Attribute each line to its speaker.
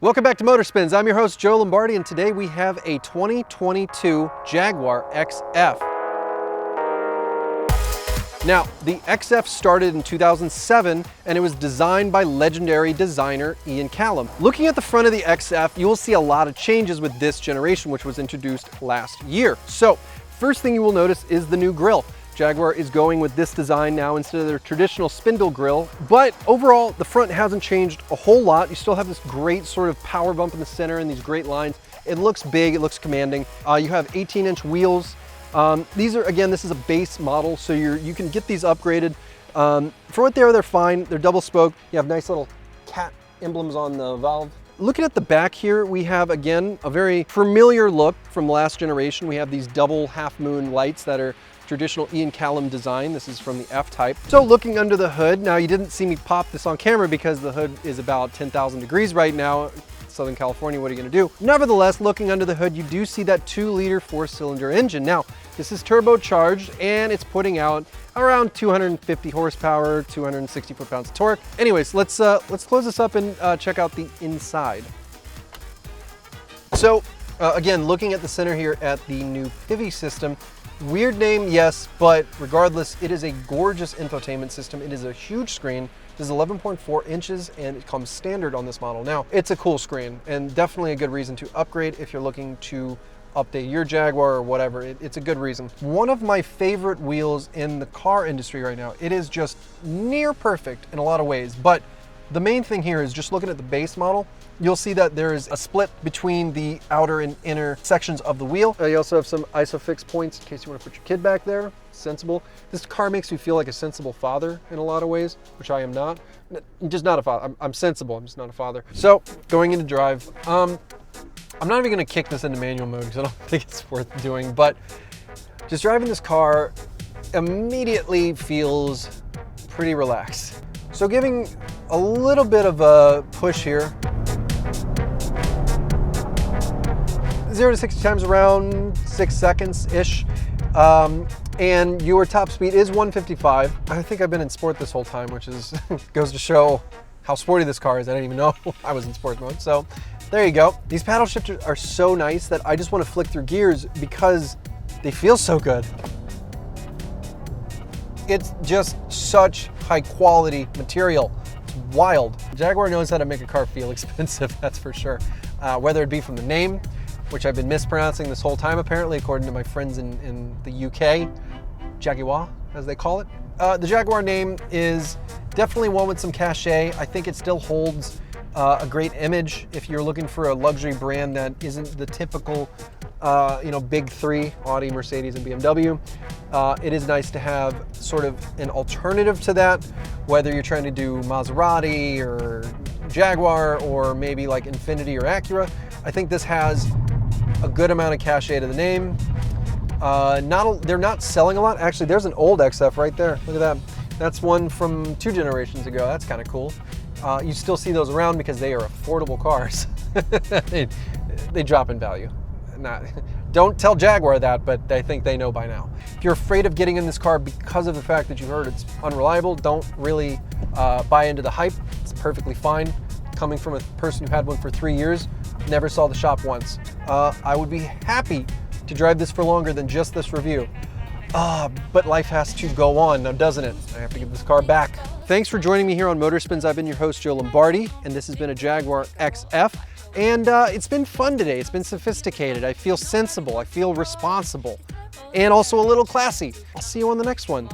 Speaker 1: Welcome back to Motorspins. I'm your host, Joe Lombardi, and today we have a 2022 Jaguar XF. Now, the XF started in 2007, and it was designed by legendary designer Ian Callum. Looking at the front of the XF, you will see a lot of changes with this generation, which was introduced last year. So, first thing you will notice is the new grille. Jaguar is going with this design now instead of their traditional spindle grille, but overall the front hasn't changed a whole lot. You still have this great sort of power bump in the center and these great lines. It looks big, it looks commanding. You have 18-inch wheels. These are, again, this is a base model, so you can get these upgraded. For what they are, they're fine. They're double spoke. You have nice little cat emblems on the valve. Looking at the back here, we have, again, a very familiar look from the last generation. We have these double half moon lights that are traditional Ian Callum design. This is from the F-Type. So looking under the hood, now you didn't see me pop this on camera because the hood is about 10,000 degrees right now. Southern California, what are you gonna do? Nevertheless, looking under the hood, you do see that 2-liter 4-cylinder engine. Now, this is turbocharged and it's putting out around 250 horsepower, 260 foot-pounds of torque. Anyways, let's close this up and check out the inside. So, again, looking at the center here at the new Pivi system, weird name, yes, but regardless, it is a gorgeous infotainment system. It is a huge screen. It is 11.4 inches and it comes standard on this model. Now, it's a cool screen and definitely a good reason to upgrade if you're looking to update your Jaguar or whatever. It's a good reason. One of my favorite wheels in the car industry right now. It is just near perfect in a lot of ways, but the main thing here is just looking at the base model, you'll see that there is a split between the outer and inner sections of the wheel. You also have some ISOFIX points in case you want to put your kid back there. Sensible. This car makes me feel like a sensible father in a lot of ways, which I am not. I'm just not a father. I'm sensible, I'm just not a father. So, going into drive, I'm not even gonna kick this into manual mode because I don't think it's worth doing, but just driving this car immediately feels pretty relaxed. So giving a little bit of a push here. 0 to 60 times around 6 seconds-ish. And your top speed is 155. I think I've been in sport this whole time, which is goes to show how sporty this car is. I didn't even know I was in sport mode. So there you go. These paddle shifters are so nice that I just want to flick through gears because they feel so good. It's just such high quality material. It's wild. Jaguar knows how to make a car feel expensive, that's for sure. Whether it be from the name, which I've been mispronouncing this whole time apparently, according to my friends in the UK, Jaguar, as they call it. The Jaguar name is definitely one with some cachet. I think it still holds a great image if you're looking for a luxury brand that isn't the typical big three, Audi, Mercedes, and BMW. It is nice to have sort of an alternative to that, whether you're trying to do Maserati or Jaguar or maybe like Infiniti or Acura. I think this has a good amount of cachet to the name. They're not selling a lot. Actually, there's an old XF right there. Look at that. That's one from 2 generations ago. That's kind of cool. You still see those around because they are affordable cars. they drop in value. Don't tell Jaguar that, but I think they know by now. If you're afraid of getting in this car because of the fact that you heard it's unreliable, don't really buy into the hype. It's perfectly fine. Coming from a person who had one for 3 years, never saw the shop once. I would be happy to drive this for longer than just this review. But life has to go on now, doesn't it? I have to give this car back. Thanks for joining me here on Motorspins. I've been your host, Joe Lombardi, and this has been a Jaguar XF. And it's been fun today. It's been sophisticated. I feel sensible. I feel responsible. And also a little classy. I'll see you on the next one.